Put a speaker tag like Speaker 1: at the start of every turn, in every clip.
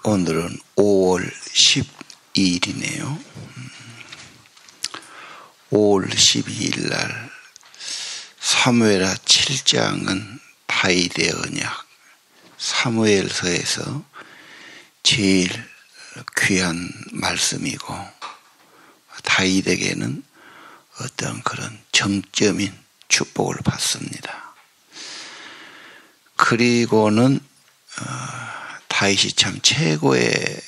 Speaker 1: 오늘은 5월 12일이네요. 5월 12일 날 사무엘하 7장은 다윗의 언약, 사무엘서에서 제일 귀한 말씀이고 다윗에게는 어떤 그런 정점인 축복을 받습니다. 그리고는 다윗이 참 최고의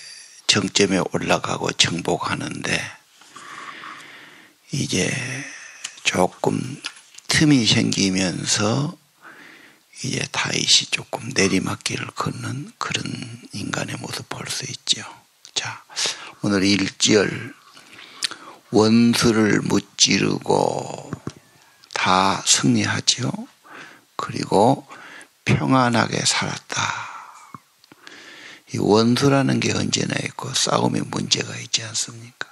Speaker 1: 정점에 올라가고 정복하는데 이제 조금 틈이 생기면서 이제 다윗이 조금 내리막길을 걷는 그런 인간의 모습 볼 수 있죠. 자, 오늘 1절 원수를 무찌르고 다 승리하죠. 그리고 평안하게 살았다. 이 원수라는 게 언제나 있고 싸움에 문제가 있지 않습니까?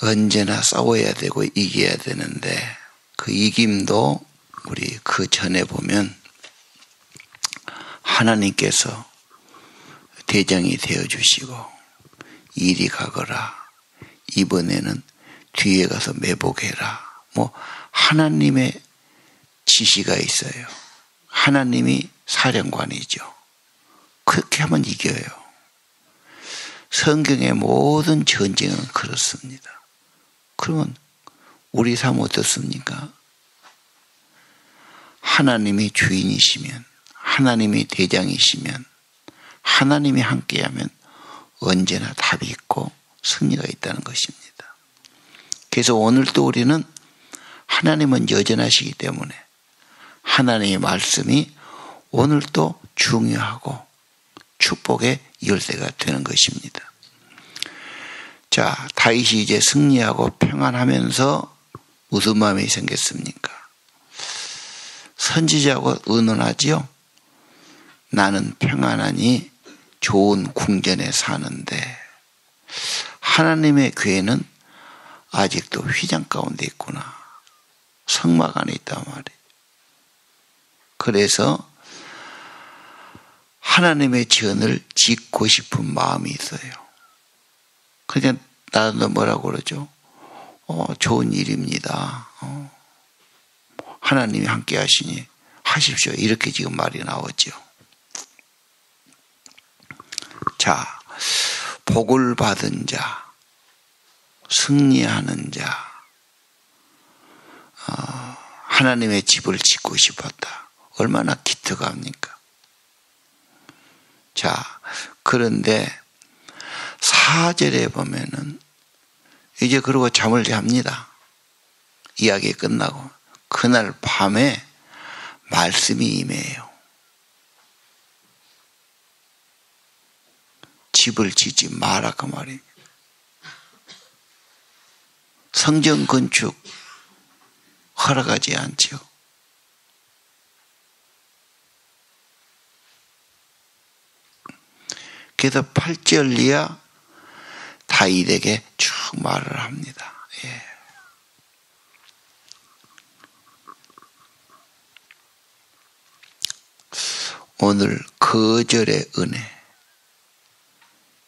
Speaker 1: 언제나 싸워야 되고 이겨야 되는데 그 이김도 우리 그 전에 보면 하나님께서 대장이 되어주시고 이리 가거라, 이번에는 뒤에 가서 매복해라, 뭐 하나님의 지시가 있어요. 하나님이 사령관이죠. 그렇게 하면 이겨요. 성경의 모든 전쟁은 그렇습니다. 그러면 우리 삶 어떻습니까? 하나님이 주인이시면, 하나님이 대장이시면, 하나님이 함께하면 언제나 답이 있고 승리가 있다는 것입니다. 그래서 오늘도 우리는 하나님은 여전하시기 때문에 하나님의 말씀이 오늘도 중요하고 축복의 열쇠가 되는 것입니다. 자, 다윗이 이제 승리하고 평안하면서 무슨 마음이 생겼습니까? 선지자하고 의논하지요. 나는 평안하니 좋은 궁전에 사는데 하나님의 교회는 아직도 휘장 가운데 있구나. 성막 안에 있단 말이에요. 그래서 하나님의 전을 짓고 싶은 마음이 있어요. 그러니까 나도 뭐라고 그러죠? 좋은 일입니다. 하나님이 함께 하시니 하십시오. 이렇게 지금 말이 나오죠. 자, 복을 받은 자, 승리하는 자, 하나님의 집을 짓고 싶었다. 얼마나 기특합니까? 자, 그런데 4절에 보면은 이제 그러고 잠을 잡니다. 이야기 끝나고 그날 밤에 말씀이 임해요. 집을 짓지 마라 그 말입니다. 성전 건축 허락하지 않죠. 그래서 8절 이하 다윗에게 쭉 말을 합니다. 예. 오늘 거절의 은혜.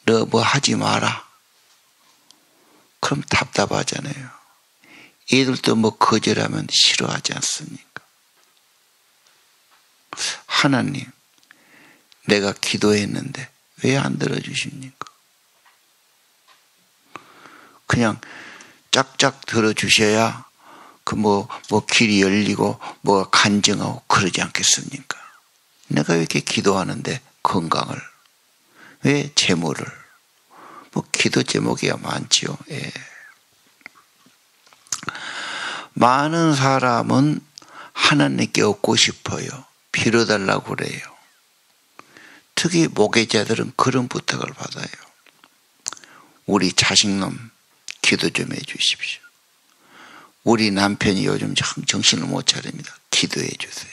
Speaker 1: 너 뭐 하지 마라. 그럼 답답하잖아요. 애들도 뭐 거절하면 싫어하지 않습니까? 하나님, 내가 기도했는데 왜 안 들어주십니까? 그냥 짝짝 들어주셔야 그 뭐 길이 열리고 뭐 간증하고 그러지 않겠습니까? 내가 왜 이렇게 기도하는데 건강을, 왜 재물을, 뭐 기도 제목이야 많지요. 예. 많은 사람은 하나님께 얻고 싶어요. 빌어달라고 그래요. 특히 목회자들은 그런 부탁을 받아요. 우리 자식놈 기도 좀 해 주십시오. 우리 남편이 요즘 정신을 못 차립니다. 기도해 주세요.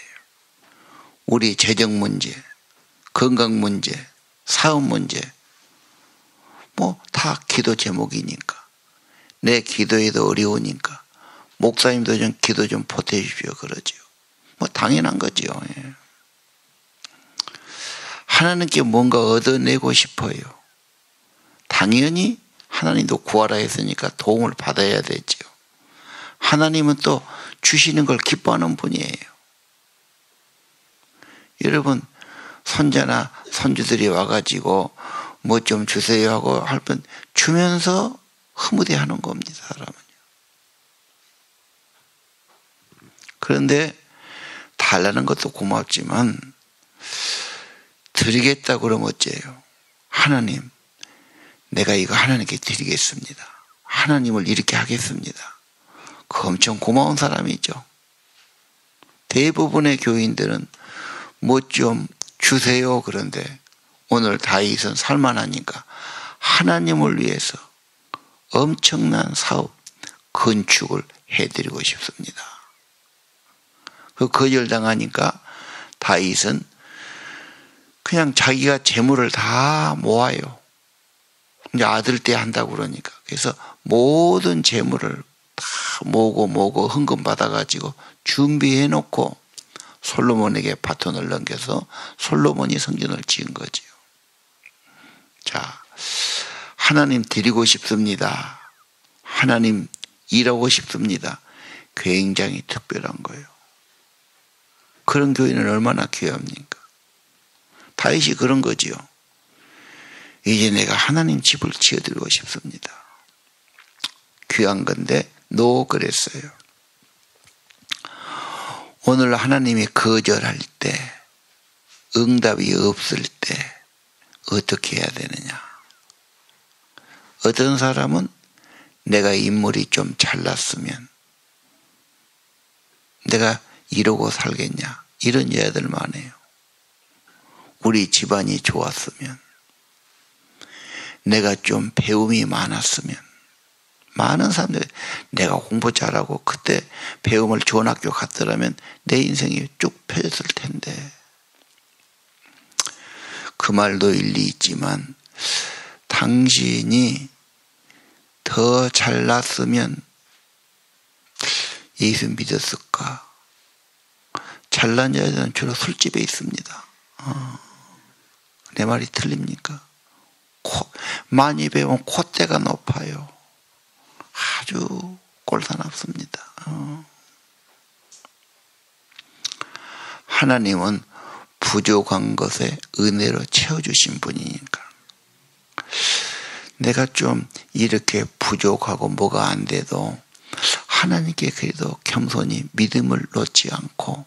Speaker 1: 우리 재정 문제, 건강 문제, 사업 문제, 뭐 다 기도 제목이니까. 내 기도에도 어려우니까 목사님도 좀 기도 좀 보태주십시오 그러죠. 뭐 당연한 거죠. 예. 하나님께 뭔가 얻어내고 싶어요. 당연히 하나님도 구하라 했으니까 도움을 받아야 되죠. 하나님은 또 주시는 걸 기뻐하는 분이에요. 여러분, 손자나 손주들이 와가지고 뭐 좀 주세요 하고 할 뻔 주면서 흐무대하는 겁니다, 사람은요. 그런데 달라는 것도 고맙지만 드리겠다 그러면 어째요? 하나님, 내가 이거 하나님께 드리겠습니다. 하나님을 이렇게 하겠습니다. 그 엄청 고마운 사람이죠. 대부분의 교인들은 뭐 좀 주세요 그런데 오늘 다윗은 살만하니까 하나님을 위해서 엄청난 사업 건축을 해드리고 싶습니다. 그 거절당하니까 다윗은 그냥 자기가 재물을 다 모아요. 이제 아들 때 한다고 그러니까. 그래서 모든 재물을 다 모으고 헌금 받아가지고 준비해 놓고 솔로몬에게 바톤을 넘겨서 솔로몬이 성전을 지은 거죠. 자, 하나님 드리고 싶습니다. 하나님 일하고 싶습니다. 굉장히 특별한 거예요. 그런 교회는 얼마나 귀합니까? 다윗이 그런 거지요. 이제 내가 하나님 집을 지어드리고 싶습니다. 귀한 건데 노 그랬어요. 오늘 하나님이 거절할 때, 응답이 없을 때 어떻게 해야 되느냐? 어떤 사람은 내가 인물이 좀 잘났으면 내가 이러고 살겠냐? 이런 여자들 많아요. 우리 집안이 좋았으면, 내가 좀 배움이 많았으면, 많은 사람들이 내가 공부 잘하고 그때 배움을 좋은 학교 갔더라면 내 인생이 쭉 펴졌을 텐데. 그 말도 일리 있지만 당신이 더 잘났으면 예수 믿었을까? 잘난 여자들은 주로 술집에 있습니다. 내 말이 틀립니까? 많이 배우면 콧대가 높아요. 아주 꼴사납습니다. 하나님은 부족한 것에 은혜로 채워주신 분이니까. 내가 좀 이렇게 부족하고 뭐가 안 돼도 하나님께 그래도 겸손히 믿음을 놓지 않고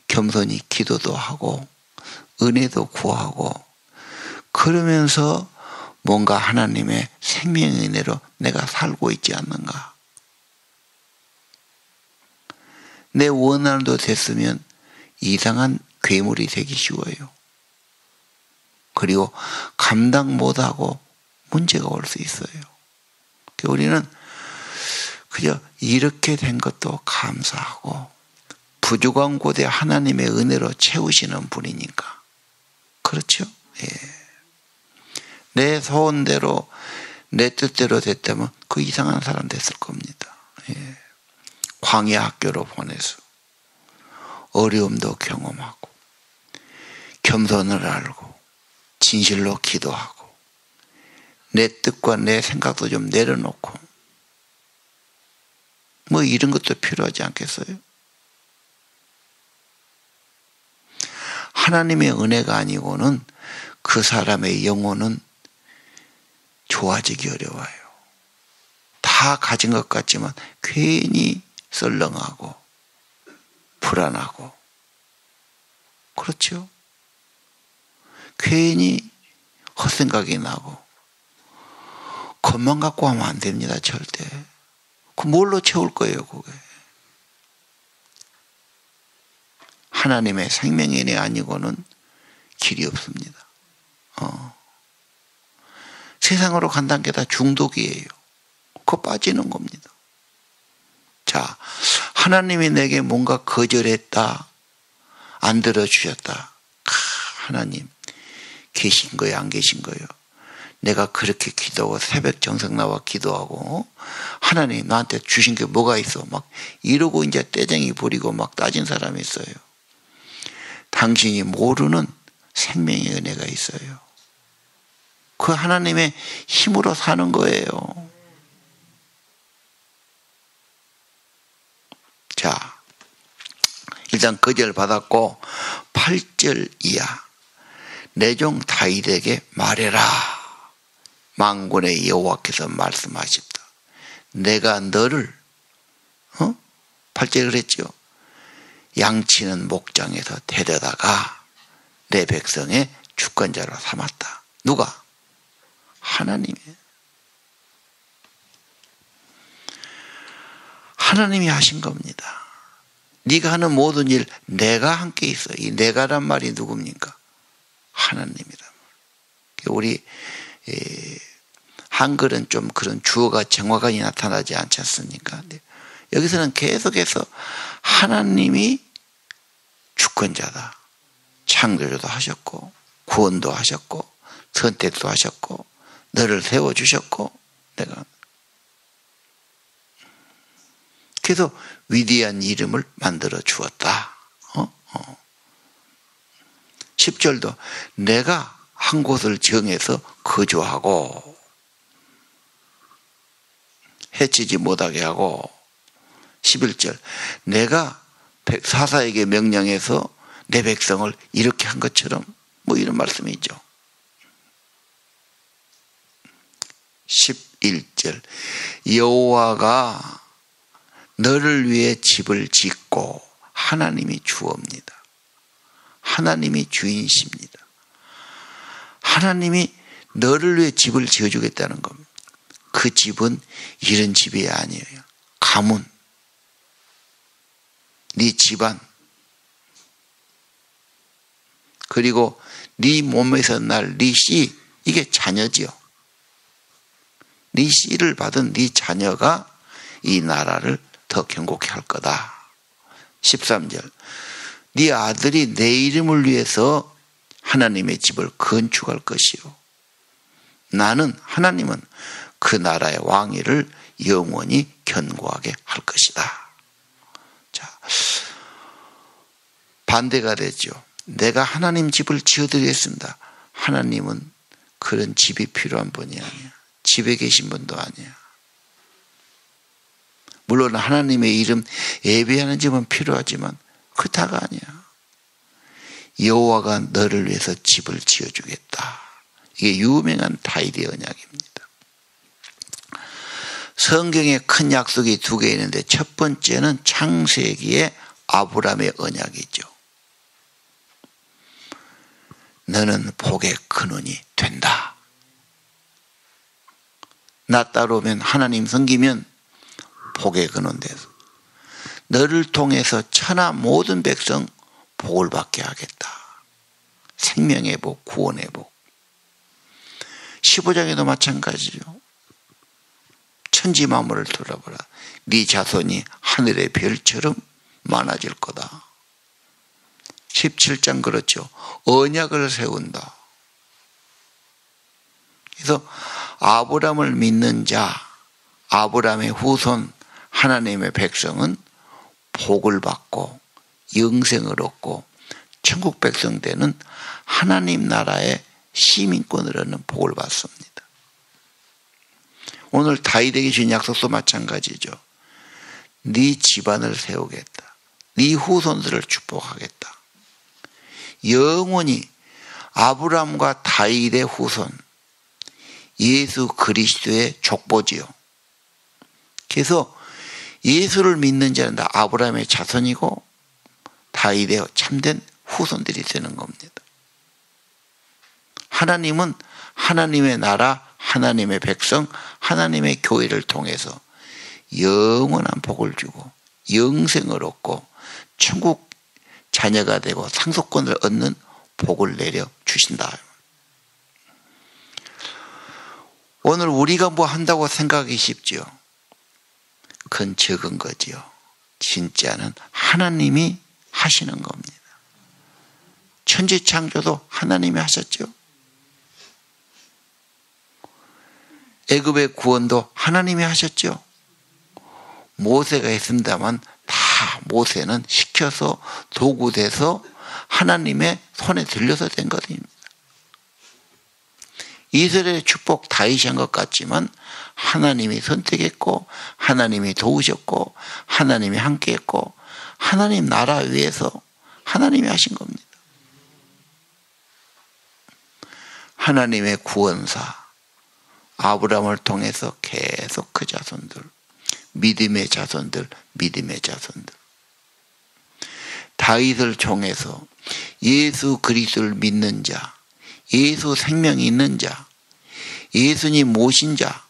Speaker 1: 겸손히 기도도 하고 은혜도 구하고 그러면서 뭔가 하나님의 생명의 은혜로 내가 살고 있지 않는가. 내 원한도 됐으면 이상한 괴물이 되기 쉬워요. 그리고 감당 못하고 문제가 올 수 있어요. 우리는 그저 이렇게 된 것도 감사하고 부족한 곳에 하나님의 은혜로 채우시는 분이니까. 그렇죠? 예. 내 소원대로 내 뜻대로 됐다면 그 이상한 사람 됐을 겁니다. 예. 광야 학교로 보내서 어려움도 경험하고 겸손을 알고 진실로 기도하고 내 뜻과 내 생각도 좀 내려놓고 뭐 이런 것도 필요하지 않겠어요? 하나님의 은혜가 아니고는 그 사람의 영혼은 좋아지기 어려워요. 다 가진 것 같지만 괜히 썰렁하고 불안하고 그렇죠? 괜히 헛생각이 나고 것만 갖고 하면 안 됩니다. 절대. 그 뭘로 채울 거예요, 그게? 하나님의 생명의 은혜 아니고는 길이 없습니다. 세상으로 간다는 게 다 중독이에요. 그거 빠지는 겁니다. 자, 하나님이 내게 뭔가 거절했다, 안 들어주셨다. 하나님, 계신 거예요, 안 계신 거예요? 내가 그렇게 기도하고 새벽 정성 나와 기도하고 하나님 나한테 주신 게 뭐가 있어? 막 이러고 이제 떼쟁이 부리고 막 따진 사람이 있어요. 당신이 모르는 생명의 은혜가 있어요. 그 하나님의 힘으로 사는 거예요. 자, 일단 거절 받았고 8절 이하 내 종 다윗에게 말해라. 만군의 여호와께서 말씀하십니다. 내가 너를 8절 그랬죠. 양치는 목장에서 데려다가 내 백성의 주권자로 삼았다. 누가? 하나님이 하신 겁니다. 네가 하는 모든 일 내가 함께 있어. 이 내가란 말이 누굽니까? 하나님이란 말. 우리 한글은 좀 그런 주어가 정확하게 나타나지 않지 않습니까? 여기서는 계속해서 하나님이 주권자다. 창조주도 하셨고 구원도 하셨고 선택도 하셨고 너를 세워주셨고 내가 그래서 위대한 이름을 만들어 주었다. 10절도 내가 한 곳을 정해서 거주하고 해치지 못하게 하고 11절 내가 사사에게 명령해서 내 백성을 이렇게 한 것처럼 이런 말씀이 있죠. 11절 여호와가 너를 위해 집을 짓고 하나님이 주옵니다. 하나님이 주인이십니다. 하나님이 너를 위해 집을 지어주겠다는 겁니다. 그 집은 이런 집이 아니에요. 가문, 네 집안, 그리고 네 몸에서 날 네 씨, 이게 자녀지요. 네 씨를 받은 네 자녀가 이 나라를 더 견고케 할 거다. 13절 네 아들이 내 이름을 위해서 하나님의 집을 건축할 것이요. 나는 하나님은 그 나라의 왕위를 영원히 견고하게 할 것이다. 자, 반대가 되죠. 내가 하나님 집을 지어드리겠습니다. 하나님은 그런 집이 필요한 분이 아니야. 집에 계신 분도 아니야. 물론 하나님의 이름 예배하는 집은 필요하지만 그 다가 아니야. 여호와가 너를 위해서 집을 지어주겠다. 이게 유명한 다윗의 언약입니다. 성경에 큰 약속이 두 개 있는데 첫 번째는 창세기의 아브라함의 언약이죠. 너는 복의 근원이 된다. 나 따라오면 하나님 섬기면 복의 근원 돼서 너를 통해서 천하 모든 백성 복을 받게 하겠다. 생명의 복, 구원의 복. 15장에도 마찬가지죠. 천지 만물을 돌아보라. 네 자손이 하늘의 별처럼 많아질 거다. 17장 그렇죠. 언약을 세운다. 그래서 아브라함을 믿는 자, 아브라함의 후손 하나님의 백성은 복을 받고 영생을 얻고 천국 백성 되는 하나님 나라의 시민권을 얻는 복을 받습니다. 오늘 다윗에게 주신 약속도 마찬가지죠. 네 집안을 세우겠다. 네 후손들을 축복하겠다. 영원히 아브라함과 다윗의 후손, 예수 그리스도의 족보지요. 그래서 예수를 믿는 자는 다 아브라함의 자손이고 다윗의 참된 후손들이 되는 겁니다. 하나님은 하나님의 나라, 하나님의 백성, 하나님의 교회를 통해서 영원한 복을 주고 영생을 얻고 천국 자녀가 되고 상속권을 얻는 복을 내려 주신다. 오늘 우리가 뭐 한다고 생각하기 쉽죠. 그건 적은 거지요. 진짜는 하나님이 하시는 겁니다. 천지 창조도 하나님이 하셨죠. 애굽의 구원도 하나님이 하셨죠. 모세가 했습니다만 다 모세는 시켜서 도구돼서 하나님의 손에 들려서 된 것입니다. 이스라엘의 축복 다윗이 한 것 같지만 하나님이 선택했고 하나님이 도우셨고 하나님이 함께했고 하나님 나라 위에서 하나님이 하신 겁니다. 하나님의 구원사 아브라함을 통해서 계속 그 자손들, 믿음의 자손들, 믿음의 자손들, 다윗을 통해서 예수 그리스도를 믿는 자, 예수 생명이 있는 자, 예수님 모신 자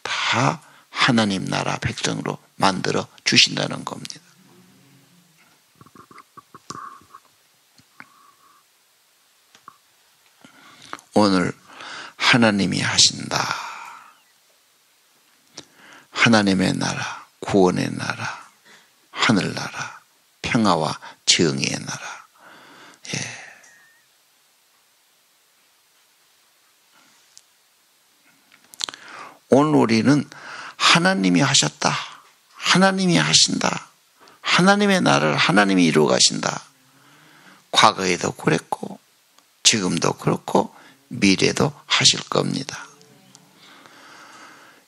Speaker 1: 다 하나님 나라 백성으로 만들어 주신다는 겁니다. 오늘 하나님이 하신다. 하나님의 나라, 구원의 나라, 하늘나라, 평화와 정의의 나라. 예. 오늘 우리는 하나님이 하셨다. 하나님이 하신다. 하나님의 나라를 하나님이 이루어 가신다. 과거에도 그랬고 지금도 그렇고 미래도 하실 겁니다.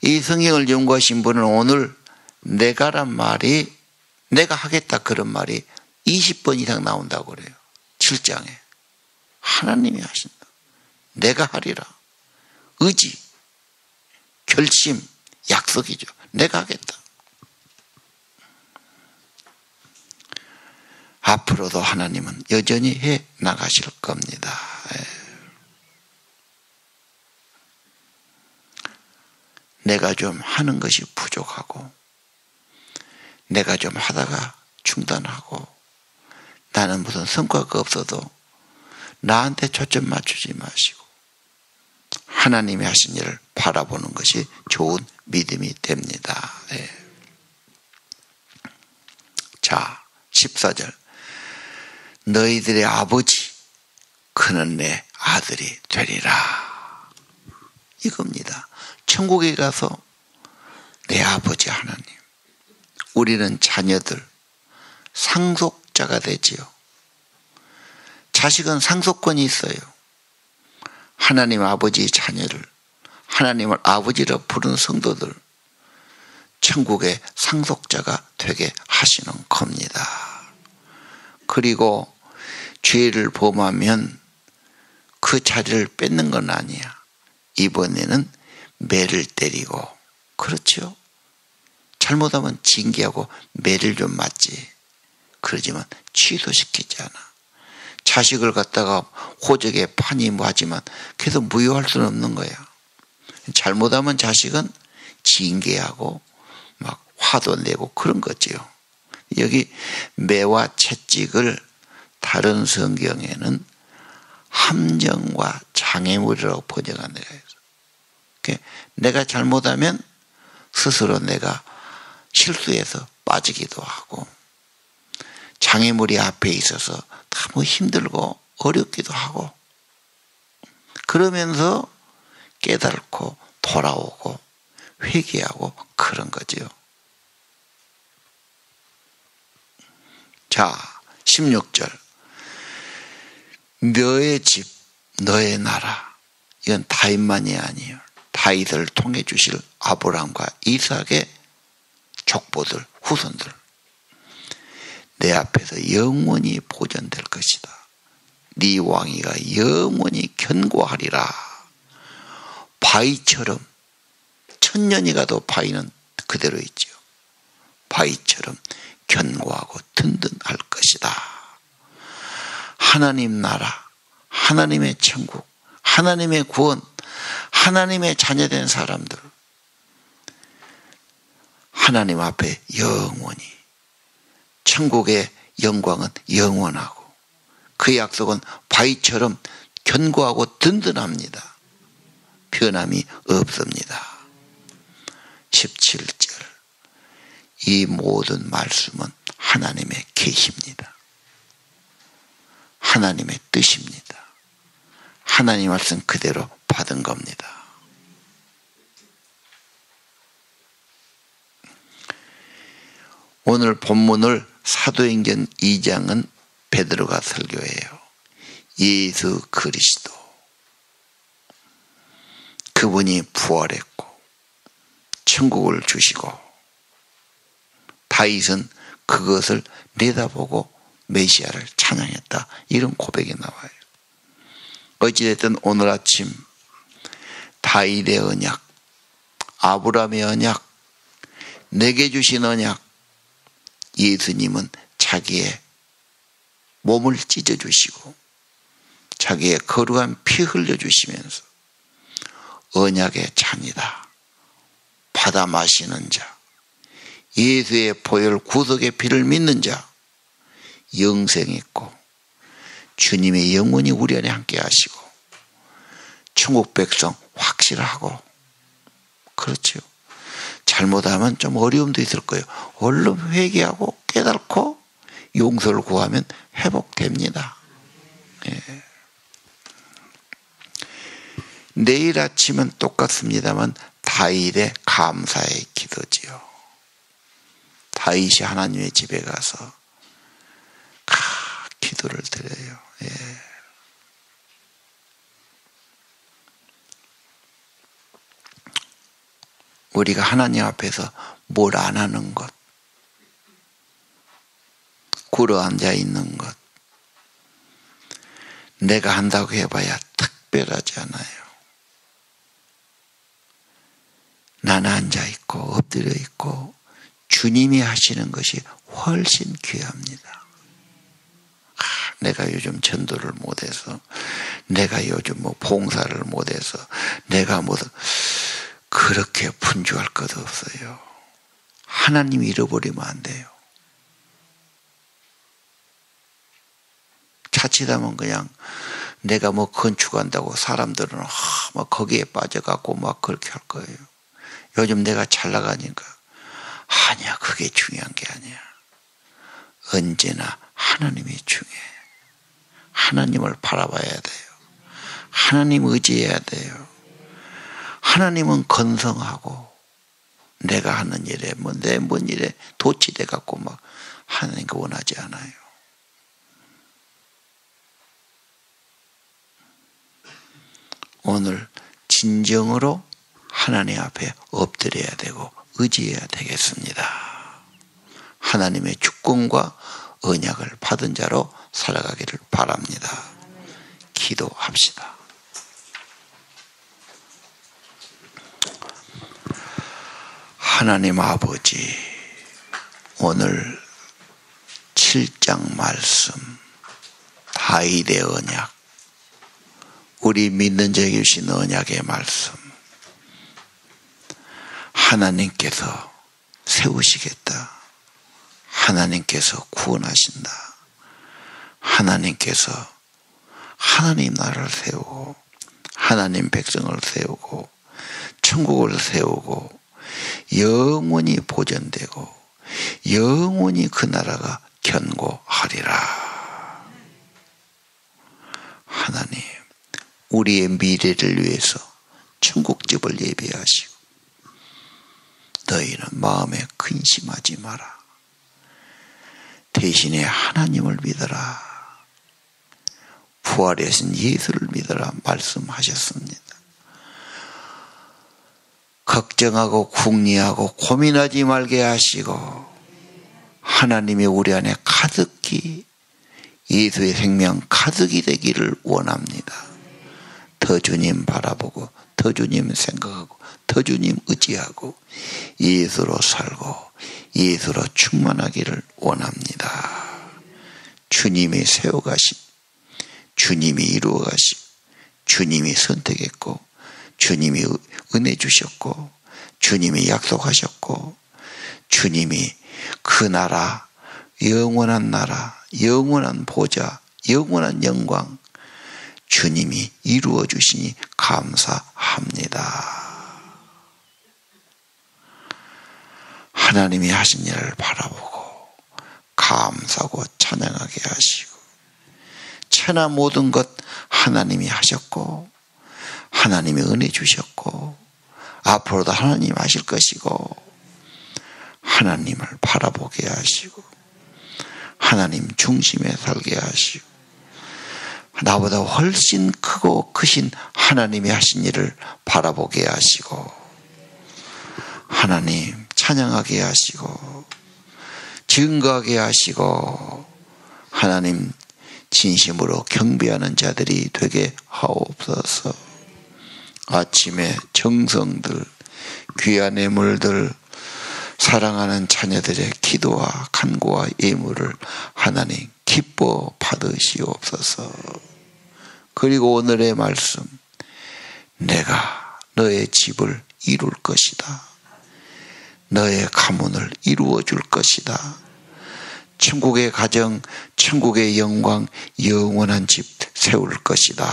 Speaker 1: 이 성경을 연구하신 분은 오늘 내가란 말이 내가 하겠다 그런 말이 20번 이상 나온다고 그래요. 7장에. 하나님이 하신다. 내가 하리라. 의지, 결심, 약속이죠. 내가 하겠다. 앞으로도 하나님은 여전히 해 나가실 겁니다. 내가 좀 하는 것이 부족하고 내가 좀 하다가 중단하고 나는 무슨 성과가 없어도 나한테 초점 맞추지 마시고 하나님이 하신 일을 바라보는 것이 좋은 믿음이 됩니다. 네. 자, 14절. 너희들의 아버지 그는 내 아들이 되리라. 이겁니다. 천국에 가서 내 아버지 하나님, 우리는 자녀들 상속자가 되지요. 자식은 상속권이 있어요. 하나님 아버지의 자녀를 하나님을 아버지라 부르는 성도들 천국의 상속자가 되게 하시는 겁니다. 그리고 죄를 범하면 그 자리를 뺏는 건 아니야. 이번에는 매를 때리고, 그렇죠? 잘못하면 징계하고 매를 좀 맞지. 그러지만 취소시키지 않아. 자식을 갖다가 호적에 판이하지만 계속 무효할 수는 없는 거야. 잘못하면 자식은 징계하고 막 화도 내고 그런 거지요. 여기 매와 채찍을 다른 성경에는 함정과 장애물이라고 번역한 데가 있어요. 내가 잘못하면 스스로 내가 실수해서 빠지기도 하고 장애물이 앞에 있어서 너무 힘들고 어렵기도 하고 그러면서 깨닫고 돌아오고 회개하고 그런 거죠. 자, 16절. 너의 집, 너의 나라. 이건 다윗만이 아니에요. 다윗을 통해 주실 아브라함과 이삭의 족보들, 후손들. 내 앞에서 영원히 보존될 것이다. 네 왕위가 영원히 견고하리라. 바위처럼 천년이 가도 바위는 그대로 있죠. 바위처럼 견고하고 든든할 것이다. 하나님 나라, 하나님의 천국, 하나님의 구원, 하나님의 자녀된 사람들 하나님 앞에 영원히 천국의 영광은 영원하고 그 약속은 바위처럼 견고하고 든든합니다. 변함이 없습니다. 17절. 이 모든 말씀은 하나님의 계시입니다. 하나님의 뜻입니다. 하나님 말씀 그대로 받은 겁니다. 오늘 본문을 사도행전 2장은 베드로가 설교해요. 예수 그리스도. 그분이 부활했고 천국을 주시고 다윗은 그것을 내다보고 메시아를 찬양했다. 이런 고백이 나와요. 어찌됐든 오늘 아침 다윗의 언약, 아브라함의 언약, 내게 주신 언약, 예수님은 자기의 몸을 찢어주시고 자기의 거룩한 피 흘려주시면서 언약의 잔이다. 받아 마시는 자, 예수의 보혈 구속의 피를 믿는 자, 영생이 있고 주님의 영원히 우리 안에 함께 하시고 천국 백성 확실하고, 그렇죠. 잘못하면 좀 어려움도 있을 거예요. 얼른 회개하고 깨닫고 용서를 구하면 회복됩니다. 예. 내일 아침은 똑같습니다만 다윗의 감사의 기도지요. 다윗이 하나님의 집에 가서 기도를 드려요. 예. 우리가 하나님 앞에서 뭘 안 하는 것, 꿇어 앉아 있는 것, 내가 한다고 해봐야 특별하지 않아요. 나는 앉아 있고 엎드려 있고 주님이 하시는 것이 훨씬 귀합니다. 내가 요즘 전도를 못해서, 내가 요즘 봉사를 못해서, 내가 그렇게 분주할 것 없어요. 하나님 잃어버리면 안 돼요. 자칫하면 그냥 내가 건축한다고 사람들은 거기에 빠져갖고 그렇게 할 거예요. 요즘 내가 잘 나가니까 아니야, 그게 중요한 게 아니야. 언제나 하나님이 중요해. 하나님을 바라봐야 돼요. 하나님 의지해야 돼요. 하나님은 건성하고 내가 하는 일에 내 뭔 일에 도취돼 갖고 하나님께 원하지 않아요. 오늘 진정으로 하나님 앞에 엎드려야 되고 의지해야 되겠습니다. 하나님의 주권과 언약을 받은 자로 살아가기를 바랍니다. 기도합시다. 하나님 아버지, 오늘 7장 말씀, 다윗의 언약, 우리 믿는 자에게 주신 언약의 말씀, 하나님께서 세우시겠다. 하나님께서 구원하신다. 하나님께서 하나님 나라를 세우고 하나님 백성을 세우고 천국을 세우고 영원히 보존되고 영원히 그 나라가 견고하리라. 하나님, 우리의 미래를 위해서 천국집을 예비하시고 너희는 마음에 근심하지 마라. 대신에 하나님을 믿어라. 부활하신 예수를 믿어라 말씀하셨습니다. 걱정하고 궁리하고 고민하지 말게 하시고 하나님이 우리 안에 가득히 예수의 생명 가득이 되기를 원합니다. 더 주님 바라보고 더 주님 생각하고 더 주님 의지하고 예수로 살고 예수로 충만하기를 원합니다. 주님이 세워가심, 주님이 이루어가심, 주님이 선택했고 주님이 은혜 주셨고 주님이 약속하셨고 주님이 그 나라, 영원한 보좌, 영원한 영광 주님이 이루어 주시니 감사합니다. 하나님이 하신 일을 바라보고 감사하고 찬양하게 하시고 천하 모든 것 하나님이 하셨고 하나님이 은혜 주셨고 앞으로도 하나님 하실 것이고 하나님을 바라보게 하시고 하나님 중심에 살게 하시고 나보다 훨씬 크고 크신 하나님이 하신 일을 바라보게 하시고 하나님 찬양하게 하시고 증거하게 하시고 하나님 진심으로 경배하는 자들이 되게 하옵소서. 아침에 정성들, 귀한 예물들, 사랑하는 자녀들의 기도와 간구와 예물을 하나님 기뻐 받으시옵소서. 그리고 오늘의 말씀, 내가 너의 집을 이룰 것이다. 너의 가문을 이루어 줄 것이다. 천국의 가정, 천국의 영광, 영원한 집 세울 것이다.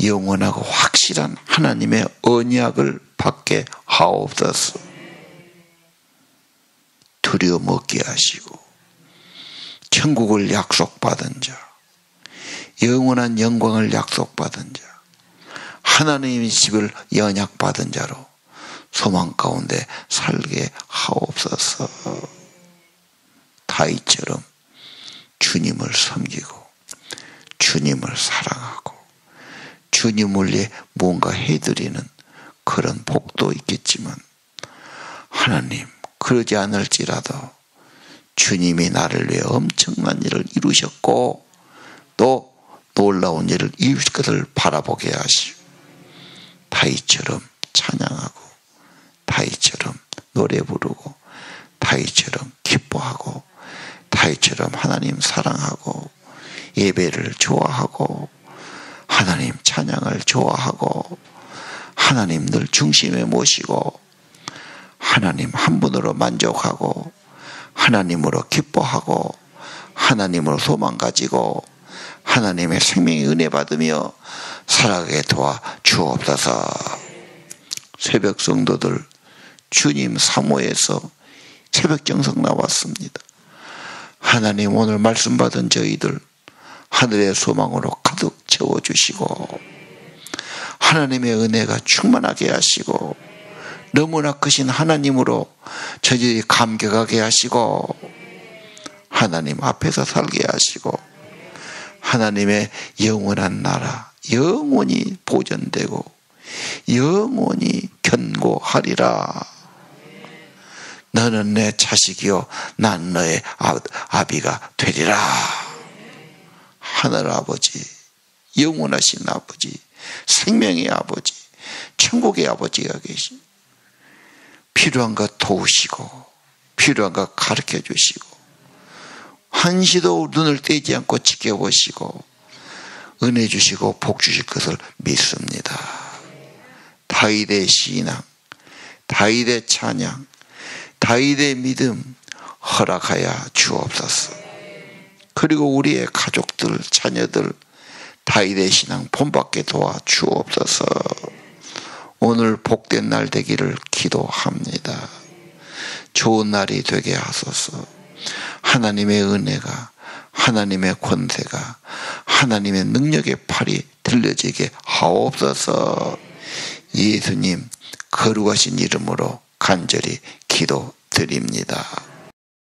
Speaker 1: 영원하고 확실한 하나님의 언약을 받게 하옵소서. 두려워 먹게 하시고 천국을 약속받은 자, 영원한 영광을 약속받은 자, 하나님의 집을 연약받은 자로 소망 가운데 살게 하옵소서. 다윗처럼 주님을 섬기고 주님을 사랑하고 주님을 위해 뭔가 해드리는 그런 복도 있겠지만 하나님 그러지 않을지라도 주님이 나를 위해 엄청난 일을 이루셨고 또 놀라운 일을 이루실 것을 바라보게 하시고 다윗처럼 찬양하고 다윗처럼 노래 부르고 다윗처럼 기뻐하고 다윗처럼 하나님 사랑하고 예배를 좋아하고 하나님 찬양을 좋아하고 하나님 늘 중심에 모시고 하나님 한 분으로 만족하고 하나님으로 기뻐하고 하나님으로 소망 가지고 하나님의 생명의 은혜 받으며 살아가게 도와 주옵소서. 새벽 성도들 주님 사모에서 새벽 정성 나왔습니다. 하나님 오늘 말씀 받은 저희들 하늘의 소망으로 가득 채워주시고 하나님의 은혜가 충만하게 하시고 너무나 크신 하나님으로 저희들이 감격하게 하시고 하나님 앞에서 살게 하시고 하나님의 영원한 나라 영원히 보존되고 영원히 견고하리라. 너는 내 자식이요 난 너의 아비가 되리라. 하늘 아버지, 영원하신 아버지, 생명의 아버지, 천국의 아버지가 계신 필요한 것 도우시고 필요한 것 가르쳐 주시고 한시도 눈을 떼지 않고 지켜보시고 은혜 주시고 복 주실 것을 믿습니다. 다윗의 신앙, 다윗의 찬양, 다윗의 믿음 허락하여 주옵소서. 그리고 우리의 가족들, 자녀들 다윗의 신앙 본받게 도와 주옵소서. 오늘 복된 날 되기를 기도합니다. 좋은 날이 되게 하소서. 하나님의 은혜가 하나님의 권세가 하나님의 능력의 팔이 들려지게 하옵소서. 예수님 거룩하신 이름으로 간절히 기도드립니다.